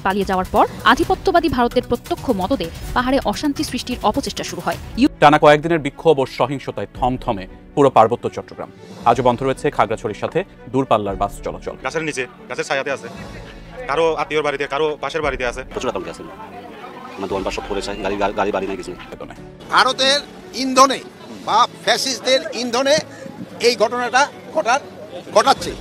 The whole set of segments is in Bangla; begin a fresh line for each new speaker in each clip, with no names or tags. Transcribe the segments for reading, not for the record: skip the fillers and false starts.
পালিয়ে যাওয়ার পর আধিপত্যবাদী ভারতের প্রত্যক্ষ মদদে পাহাড়ে অশান্তি সৃষ্টির অপচেষ্টা শুরু হয়।
টানা কয়েকদিনের বিক্ষোভ ও সহিংসতায় থমথমে পুরো পার্বত্য চট্টগ্রাম। আজও বন্ধ রয়েছে খাগড়াছড়ির সাথে দূরপাল্লার বাস চলাচল।
গাছের নিচে, গাছের ছায়াতে আছে, কারো আত্মীয়র বাড়িতে, কারো পাশের বাড়িতে আছে।
প্রচুর আতঙ্কে আছে, আমার দোকান পাশ সব পড়েছে, গাড়ি বাড়ি নাই কিছু।
ভারতের ইন্ধনে বা ফ্যাসিস্টদের ইন্ধনে এই ঘটনাটা ঘটাচ্ছে।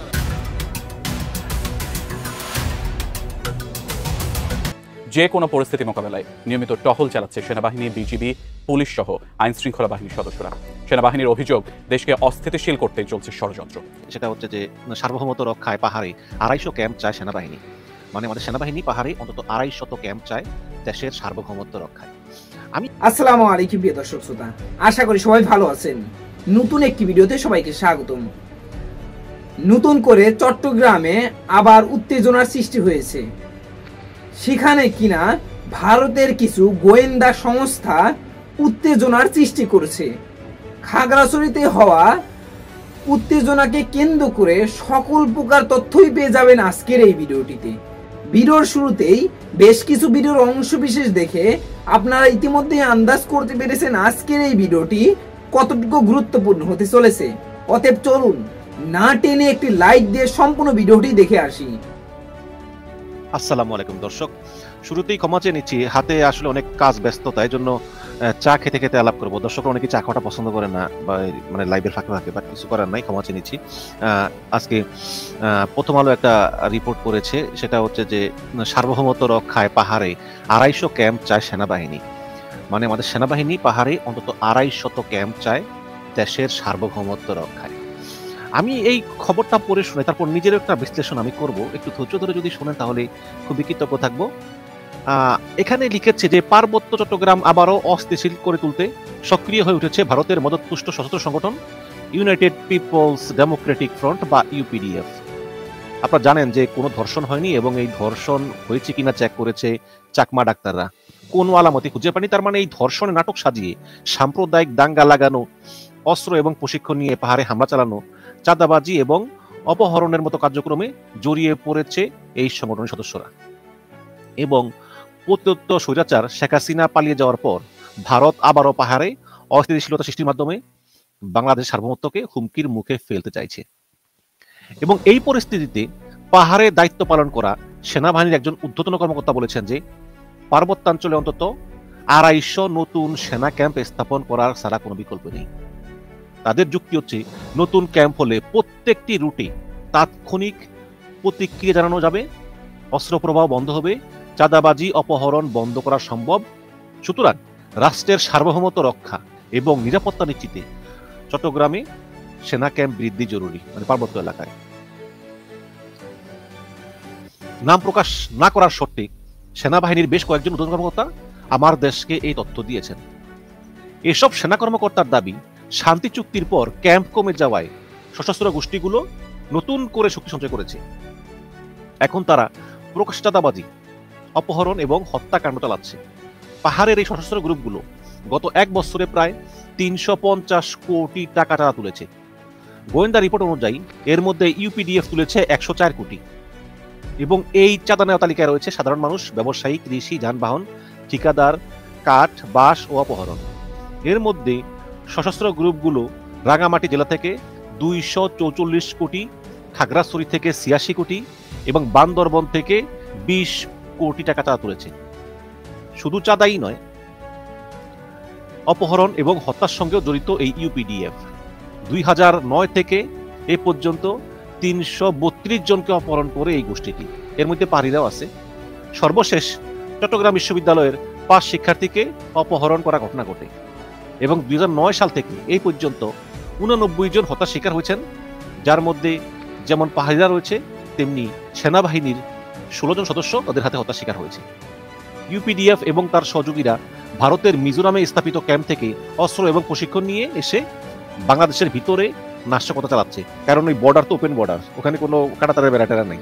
যে কোনো পরিস্থিতি মোকাবেলায় নিয়মিত টহল চালাচ্ছে সেনাবাহিনী, বিজিবি, পুলিশ সহ আইন শৃঙ্খলা বাহিনীর সদস্যরা। সেনাবাহিনীর অভিযোগ, দেশকে অস্থিতিশীল করতে চলছে ষড়যন্ত্র।
সেটা হচ্ছে যে সার্বভৌমত্ব রক্ষায় পাহাড়ে 250 ক্যাম্প চায় সেনাবাহিনী। মানে আমাদের সেনাবাহিনী পাহাড়ে অন্তত 250 ক্যাম্প চায় দেশের সার্বভৌমত্ব রক্ষায়।
আসসালামু আলাইকুম প্রিয় দর্শক শ্রোতা, আশা করি সবাই ভালো আছেন। নতুন একটি ভিডিওতে সবাইকে স্বাগতম। নতুন করে চট্টগ্রামে আবার উত্তেজনার সৃষ্টি হয়েছে। সেখানে কিনা ভারতের কিছু গোয়েন্দা সংস্থা উত্তেজনার সৃষ্টি করেছে। খাগড়াছড়িতে হওয়া উত্তেজনাকে কেন্দ্র করে সকল প্রকার তথ্যই পেয়ে যাবেন আজকের এই ভিডিওটিতে। ভিডিওর শুরুতেই বেশ কিছু ভিডিওর অংশ বিশেষ দেখে আপনারা ইতিমধ্যে আন্দাজ করতে পেরেছেন আজকের এই ভিডিওটি কতটুকু গুরুত্বপূর্ণ হতে চলেছে। অতএব চলুন না টেনে একটি লাইক দিয়ে সম্পূর্ণ ভিডিওটি দেখে আসি।
আসসালামু আলাইকুম দর্শক, শুরুতেই ক্ষমা চেয়ে নিচ্ছি, হাতে আসলে অনেক কাজ ব্যস্ততা, এই জন্য চা খেতে খেতে আলাপ করবো। দর্শকরা অনেকে চা খাওয়াটা পছন্দ করে না, বা মানে লাইভের ফাঁকে ফাঁকে, বাট কিছু করার নাই, ক্ষমা চেয়ে নিচ্ছি। আজকে প্রথম আলো একটা রিপোর্ট করেছে, সেটা হচ্ছে যে সার্বভৌমত্ব রক্ষায় পাহাড়ে 250 ক্যাম্প চায় সেনাবাহিনী। মানে আমাদের সেনাবাহিনী পাহাড়ে অন্তত 250 ক্যাম্প চায় দেশের সার্বভৌমত্ব রক্ষায়। আমি এই খবরটা পড়ে শুনে তারপর নিজের একটা বিশ্লেষণ আমি করব, একটু ধৈর্য ধরে যদি শোনেন তাহলে খুবই কৃতজ্ঞ থাকবো। এখানে লিখেছে যে পার্বত্য চট্টগ্রাম আবারও অস্থিতিশীল করে তুলতে সক্রিয় হয়ে উঠেছে ভারতের মদতপুষ্ট সশস্ত্র সংগঠন ইউনাইটেড পিপলস ডেমোক্রেটিক ফ্রন্ট বা ইউপিডিএফ। আপনারা জানেন যে কোনো ধর্ষণ হয়নি, এবং এই ধর্ষণ হয়েছে কিনা চেক করেছে চাকমা ডাক্তাররা, কোনো আলামতি খুঁজে পায়নি। তার মানে এই ধর্ষণের নাটক সাজিয়ে সাম্প্রদায়িক দাঙ্গা লাগানো, অস্ত্র এবং প্রশিক্ষণ নিয়ে পাহাড়ে হামলা চালানো, চাঁদাবাজি এবং অপহরণের মতো কার্যক্রমে জড়িয়ে পড়েছে এই সংগঠনের সদস্যরা। এবং প্রত্যুত্ত স্বৈরাচার শেখ হাসিনা পালিয়ে যাওয়ার পর ভারত আবারও পাহাড়ে অস্থিতিশীলতা সৃষ্টির মাধ্যমে বাংলাদেশ সার্বভৌমত্বকে হুমকির মুখে ফেলতে চাইছে। এবং এই পরিস্থিতিতে পাহাড়ে দায়িত্ব পালন করা সেনাবাহিনীর একজন ঊর্ধ্বতন কর্মকর্তা বলেছেন যে পার্বত্যাঞ্চলে অন্তত 250 নতুন সেনা ক্যাম্প স্থাপন করার ছাড়া কোনো বিকল্প নেই। তাদের যুক্তি হচ্ছে, নতুন ক্যাম্প হলে প্রত্যেকটি রুটে তাৎক্ষণিক প্রতিক্রিয়া জানানো যাবে, অস্ত্র প্রবাহ বন্ধ হবে, চাঁদাবাজি অপহরণ বন্ধ করা সম্ভব। সুতরাং রাষ্ট্রের সার্বভৌমত্ব রক্ষা এবং নিরাপত্তা নিশ্চিতে চট্টগ্রামে সেনা ক্যাম্প বৃদ্ধি জরুরি, মানে পার্বত্য এলাকায়। নাম প্রকাশ না করার শর্তে সেনাবাহিনীর বেশ কয়েকজন নতুন কর্মকর্তা আমার দেশকে এই তথ্য দিয়েছেন। এসব সেনা কর্মকর্তার দাবি, শান্তি চুক্তির পর ক্যাম্প কমে যাওয়ায় সশস্ত্র গোষ্ঠীগুলো নতুন করে শক্তি সঞ্চয় করেছে। এখন তারা প্রকাশ্য চাঁদাবাজি, অপহরণ এবং হত্যাকাণ্ড চালাচ্ছে। পাহাড়ের এই সশস্ত্র গ্রুপগুলো গত 1 বছরে প্রায় 350 কোটি টাকা চাঁদা তুলেছে। গোয়েন্দা রিপোর্ট অনুযায়ী এর মধ্যে ইউপিডিএফ তুলেছে 104 কোটি। এবং এই চাঁদা নেওয়া তালিকায় রয়েছে সাধারণ মানুষ, ব্যবসায়ী, কৃষি, যানবাহন, ঠিকাদার, কাঠ, বাঁশ ও অপহরণ। এর মধ্যে সশস্ত্র গ্রুপগুলো রাঙামাটি জেলা থেকে 244 কোটি, খাগড়াছড়ি থেকে 86 কোটি এবং বান্দরবন থেকে 20 কোটি টাকা চাঁদা তুলেছে। শুধু চাঁদাই নয়, অপহরণ এবং হত্যার সঙ্গেও জড়িত এই ইউপিডিএফ। 2009 থেকে এ পর্যন্ত 332 জনকে অপহরণ করে এই গোষ্ঠীটি, এর মধ্যে পাহাড়িরাও আছে। সর্বশেষ চট্টগ্রাম বিশ্ববিদ্যালয়ের 5 শিক্ষার্থীকে অপহরণ করা ঘটনা ঘটে, এবং 2009 সাল থেকে এই পর্যন্ত 89 জন হত্যার শিকার হয়েছেন, যার মধ্যে যেমন পাহাড়িরা রয়েছে তেমনি সেনাবাহিনীর 16 জন সদস্য তাদের হাতে হত্যার শিকার হয়েছে। ইউপিডিএফ এবং তার সহযোগীরা ভারতের মিজোরামে স্থাপিত ক্যাম্প থেকে অস্ত্র এবং প্রশিক্ষণ নিয়ে এসে বাংলাদেশের ভিতরে নাশকতা চালাচ্ছে, কারণ ওই বর্ডার তো ওপেন বর্ডার, ওখানে কোনো কাঁটাতারের বেড়াটেরা নেই।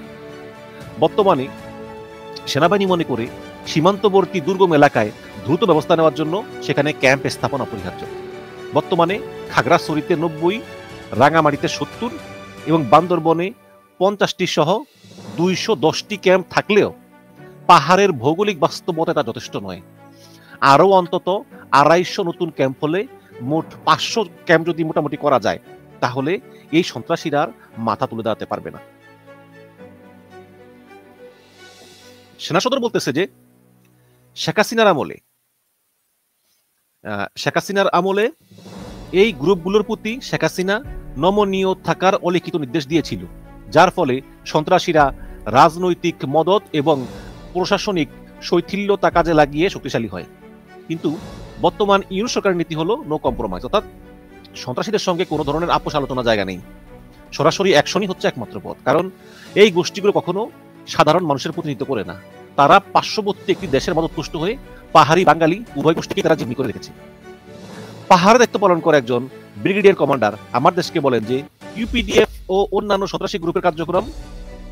বর্তমানে সেনাবাহিনী মনে করে সীমান্তবর্তী দুর্গম এলাকায় দ্রুত ব্যবস্থা নেওয়ার জন্য সেখানে ক্যাম্প স্থাপন অপরিহার্য। বর্তমানে খাগড়াছড়িতে 90, রাঙামাটিতে 70 এবং বান্দরবনে 50টি সহ 210টি ক্যাম্প থাকলেও পাহাড়ের ভৌগোলিক বাস্তবতা তা যথেষ্ট নয়। আরো অন্তত 250 নতুন ক্যাম্প হলে মোট 500 ক্যাম্প যদি মোটামুটি করা যায়, তাহলে এই সন্ত্রাসীরা আর মাথা তুলে দাঁড়াতে পারবে না। সেনা সদর বলতেছে যে শেখ হাসিনার আমলে এই গ্রুপগুলোর প্রতি শেখ হাসিনা নমনীয় থাকার অলিখিত নির্দেশ দিয়েছিল, যার ফলে সন্ত্রাসীরা রাজনৈতিক মদত এবং প্রশাসনিক শৈথিল্যতা কাজে লাগিয়ে শক্তিশালী হয়। কিন্তু বর্তমান ইউনিট সরকারের নীতি হলো নো কম্প্রোমাইজ, অর্থাৎ সন্ত্রাসীদের সঙ্গে কোনো ধরনের আপোষ আলোচনা জায়গা নেই, সরাসরি অ্যাকশনই হচ্ছে একমাত্র পথ। কারণ এই গোষ্ঠীগুলো কখনো সাধারণ মানুষের প্রতিনিধিত্ব করে না, তারা পার্শ্ববর্তী একটি দেশের মদত তুষ্ট হয়ে পাহাড়ি বাঙালি উভয় গোষ্ঠীকে তারা জিম্মি করে রেখেছে। পাহাড়ে দায়িত্ব পালন করে একজন ব্রিগেডিয়ার কমান্ডার আমার দেশকে বলেন যে ইউপিডিএফ ও অন্যান্য সন্ত্রাসী গ্রুপের কার্যক্রম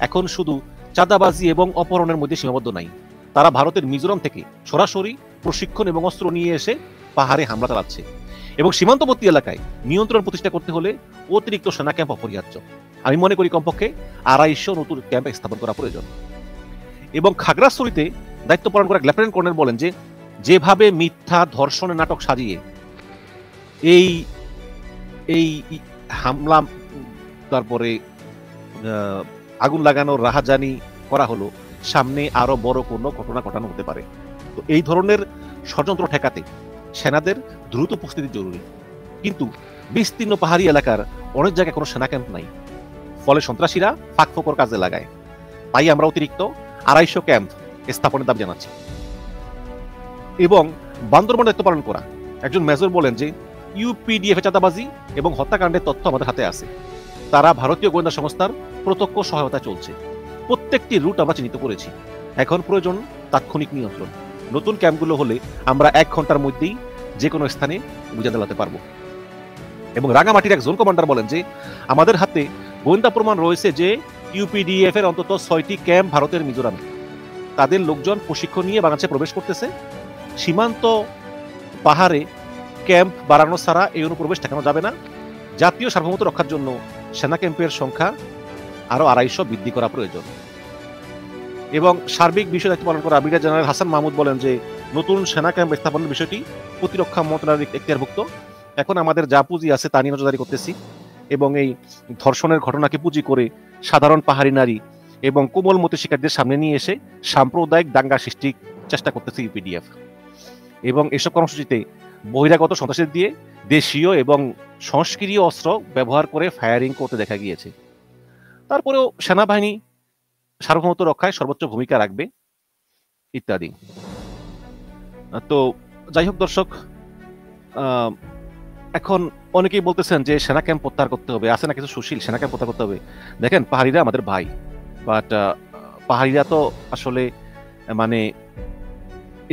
এখন শুধু চাঁদাবাজি এবং অপহরণের মধ্যে সীমাবদ্ধ নাই, তারা ভারতের মিজোরাম থেকে সরাসরি প্রশিক্ষণ এবং অস্ত্র নিয়ে এসে পাহাড়ে হামলা চালাচ্ছে এবং সীমান্তবর্তী এলাকায় নিয়ন্ত্রণ প্রতিষ্ঠা করতে হলে অতিরিক্ত সেনা ক্যাম্প অপরিহার্য। আমি মনে করি কমপক্ষে 250 নতুন ক্যাম্প স্থাপন করা প্রয়োজন। এবং খাগড়াছড়িতে দায়িত্ব পালন করা লেফটেন্যান্ট কর্নেল বলেন যে যেভাবে মিথ্যা ধর্ষণের নাটক সাজিয়ে এই এই হামলা, তারপরে আগুন লাগানোর রাহাজানি করা হলো, সামনে আরো বড় কোনো ঘটনা ঘটানো হতে পারে। তো এই ধরনের ষড়যন্ত্র ঠেকাতে সেনাদের দ্রুত উপস্থিতি জরুরি। কিন্তু বিস্তীর্ণ পাহাড়ি এলাকার অনেক জায়গায় কোনো সেনা ক্যাম্প নাই, ফলে সন্ত্রাসীরা ফাঁকফোকর কাজে লাগায়। তাই আমরা অতিরিক্ত 250 ক্যাম্প স্থাপনের দাবি জানাচ্ছি। এবং বান্দরবান দায়িত্ব পালন করা একজন মেজর বলেন যে ইউপিডিএফ চাঁদাবাজি এবং হত্যাকাণ্ডের তথ্য আমাদের হাতে আছে, তারা ভারতীয় গোয়েন্দা সংস্থার প্রত্যক্ষ সহায়তা চলছে। প্রত্যেকটি রুট আমরা চিহ্নিত করেছি, এখন প্রয়োজন তাৎক্ষণিক নিয়ন্ত্রণ। নতুন ক্যাম্পগুলো হলে আমরা 1 ঘন্টার মধ্যেই যে কোনো স্থানে অভিযান চালাতে পারবো। এবং রাঙামাটির এক জোন কমান্ডার বলেন যে আমাদের হাতে গোয়েন্দা প্রমাণ রয়েছে যে ইউপিডিএফ এর অন্তত 6টি ক্যাম্প ভারতের মিজোরামে, তাদের লোকজন প্রশিক্ষণ নিয়ে বাংলাদেশে প্রবেশ করতেছে। সীমান্ত পাহাড়ে ক্যাম্প বাড়ানো ছাড়া এই অনুপ্রবেশ ঠেকানো যাবে না। জাতীয় সার্বভৌমত্ব রক্ষার জন্য সেনা ক্যাম্পের সংখ্যা আরো 250 বৃদ্ধি করা প্রয়োজন। এবং সার্বিক বিষয় দায়িত্ব পালন করা ব্রিগেডিয়ার জেনারেল হাসান মাহমুদ বলেন যে নতুন সেনা ক্যাম্প স্থাপনের বিষয়টি প্রতিরক্ষা মন্ত্রণালয়ের এখতিয়ারভুক্ত। এখন আমাদের যা পুঁজি আছে তা নিয়ে নজরদারি করতেছি এবং এই ধর্ষণের ঘটনাকে পুঁজি করে সাধারণ পাহাড়ি নারী এবং কোমলমতি শিকারীদের সামনে নিয়ে এসে সাম্প্রদায়িক দাঙ্গা সৃষ্টির চেষ্টা করতেছে ইউপিডিএফ। এবং এসব কর্মসূচিতে বহিরাগত সন্ত্রাসীদের দিয়ে দেশীয় এবং সংস্কৃতীয় অস্ত্র ব্যবহার করে ফায়ারিং করতে দেখা গিয়েছে। তারপরেও সেনাবাহিনী সার্বভৌমত্ব রক্ষায় সর্বোচ্চ ভূমিকা রাখবে ইত্যাদি। তো যাই হোক দর্শক, এখন অনেকেই বলতেছেন যে সেনা ক্যাম্প প্রত্যাহার করতে হবে, আছে না কিছু সুশীল, সেনা ক্যাম্প প্রত্যাহার করতে হবে। দেখেন, পাহাড়িরা আমাদের ভাই, বাট পাহাড়িরা তো আসলে মানে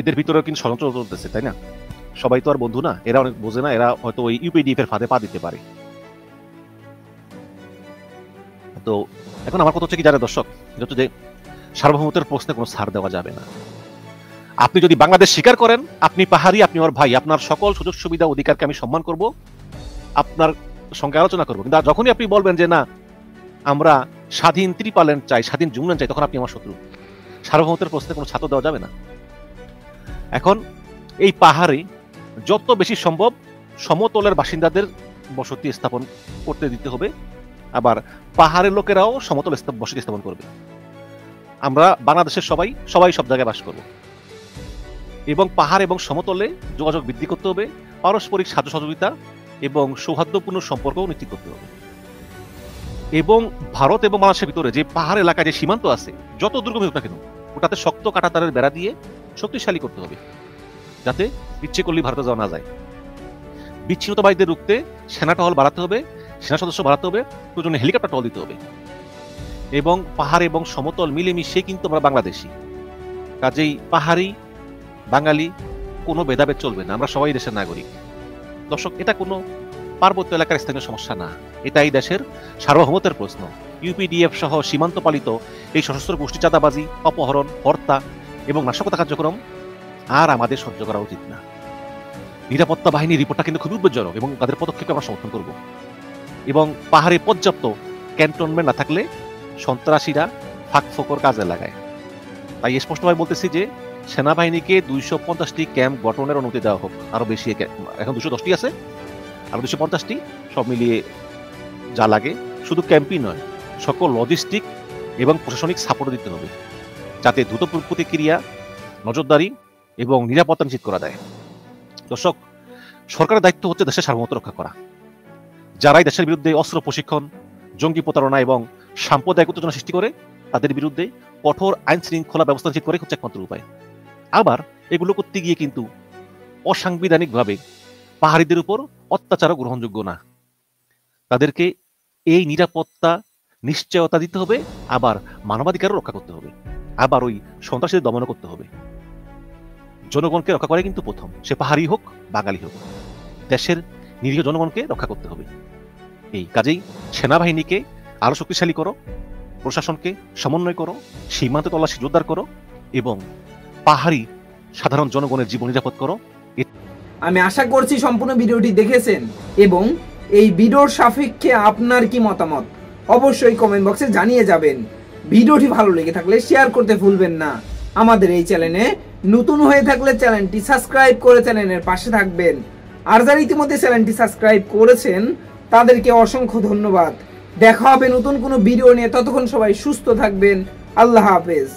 এদের ভিতরেও কিন্তু ষড়যন্ত্র চলতেছে, তাই না? সবাই তো আর বন্ধু না, এরা অনেক বোঝে না, এরা হয়তো ওই ইউপিডিএফ এর ফাঁদে পা দিতে পারে। তো এখন আমার কথা হচ্ছে কি জানেন দর্শক, এটা হচ্ছে যে সার্বভৌমত্বের প্রশ্নে কোনো ছাড় দেওয়া যাবে না। আপনি যদি বাংলাদেশ স্বীকার করেন, আপনি পাহাড়ি, আপনি আমার ভাই, আপনার সকল সুযোগ সুবিধা অধিকারকে আমি সম্মান করব, আপনার সঙ্গে আলোচনা করবো। কিন্তু যখনই আপনি বলবেন যে না আমরা স্বাধীন ত্রিপাল্যান্ড চাই, স্বাধীন জুমল্যান্ড চাই, তখন আপনি আমার শত্রু। সার্বভৌমত্বের প্রশ্নে কোনো ছাড় দেওয়া যাবে না। এখন এই পাহাড়ে যত বেশি সম্ভব সমতলের বাসিন্দাদের বসতি স্থাপন করতে দিতে হবে, আবার পাহাড়ের লোকেরাও সমতল বসতি স্থাপন করবে। আমরা বাংলাদেশের সবাই সব জায়গায় বাস করব এবং পাহাড় এবং সমতলে যোগাযোগ বৃদ্ধি করতে হবে, পারস্পরিক সাহায্য সহযোগিতা এবং সৌহার্দ্যপূর্ণ সম্পর্কও নিশ্চিত করতে হবে। এবং ভারত এবং বাংলাদেশের ভিতরে যে পাহাড় এলাকায় যে সীমান্ত আছে, যত দুর্গম হোক না কেন, ওটাতে শক্ত কাঁটাতারের বেড়া দিয়ে শক্তিশালী করতে হবে, যাতে ইচ্ছে করলেই ভারতে যাওয়া না যায়। বিচ্ছিন্নতাবাদীদের রুখতে সেনা টহল বাড়াতে হবে, সেনা সদস্য বাড়াতে হবে, প্রয়োজনে হেলিকপ্টার টহল দিতে হবে। এবং পাহাড় এবং সমতল মিলেমিশে কিন্তু আমরা বাংলাদেশি, কাজেই পাহাড়ি বাঙালি কোনো ভেদাভেদ চলবে না, আমরা সবাই দেশের নাগরিক। দর্শক, এটা কোনো পার্বত্য এলাকার স্থানীয় সমস্যা না, এটা এই দেশের সার্বভৌমত্বের প্রশ্ন। ইউপিডিএফ সহ সীমান্ত পালিত এই সশস্ত্র গোষ্ঠী চাঁদাবাজি, অপহরণ, হত্যা এবং নাশকতা কার্যক্রম আর আমাদের সহ্য করা উচিত না। নিরাপত্তা বাহিনীর রিপোর্টটা কিন্তু খুবই উদ্বেগজনক এবং তাদের পদক্ষেপকে আমরা সমর্থন করব। এবং পাহাড়ে পর্যাপ্ত ক্যান্টনমেন্ট না থাকলে সন্ত্রাসীরা ফাঁকফোকর কাজে লাগায়। তাই স্পষ্টভাবে বলতেছি যে সেনাবাহিনীকে 250টি ক্যাম্প গঠনের অনুমতি দেওয়া হোক, আরো বেশি। এখন 210টি আছে, আরো 250টি, সব মিলিয়ে যা লাগে। শুধু ক্যাম্পই নয়, সকল লজিস্টিক এবং প্রশাসনিক সাপোর্ট দিতে হবে, যাতে দ্রুত প্রতিক্রিয়া, নজরদারি এবং নিরাপত্তা নিশ্চিত করা যায়। দর্শক, সরকারের দায়িত্ব হচ্ছে দেশের সার্বভৌমত্ব রক্ষা করা। যারাই দেশের বিরুদ্ধে অস্ত্র প্রশিক্ষণ, জঙ্গি প্রতারণা এবং সাম্প্রদায়িক উত্তেজনা সৃষ্টি করে, তাদের বিরুদ্ধে কঠোর আইন শৃঙ্খলা ব্যবস্থা নিশ্চিত করে হচ্ছে একমাত্র উপায়। আবার এগুলো করতে গিয়ে কিন্তু অসাংবিধানিকভাবে পাহাড়িদের উপর অত্যাচারও গ্রহণযোগ্য না। তাদেরকে এই নিরাপত্তা নিশ্চয়তা দিতে হবে, আবার মানবাধিকারও রক্ষা করতে হবে, আবার ওই সন্ত্রাসীদের দমনও করতে হবে। জনগণকে রক্ষা করে কিন্তু প্রথম, সে পাহাড়ি হোক বাঙালি হোক, দেশের নিরীহ জনগণকে রক্ষা করতে হবে। এই কাজেই সেনাবাহিনীকে আরো শক্তিশালী করো, প্রশাসনকে সমন্বয় করো, সীমান্তে তল্লাশি জোরদার করো এবং পাহাড়ি সাধারণ জনগণের জীবন নিরাপদ করো।
আমি আশা করছি সম্পূর্ণ ভিডিওটি দেখেছেন এবং এই ভিডিওর সাপেক্ষে আপনার কি মতামত অবশ্যই কমেন্ট বক্সে জানিয়ে যাবেন। ভিডিওটি ভালো লেগে থাকলে শেয়ার করতে ভুলবেন না। আমাদের এই চ্যানেলে নতুন হয়ে থাকলে চ্যানেলটি সাবস্ক্রাইব করে চ্যানেলের পাশে থাকবেন। আর যারা ইতিমধ্যে চ্যানেলটি সাবস্ক্রাইব করেছেন তাদেরকে অসংখ্য ধন্যবাদ। দেখা হবে নতুন কোনো ভিডিও নিয়ে, ততক্ষণ সবাই সুস্থ থাকবেন। আল্লাহ হাফেজ।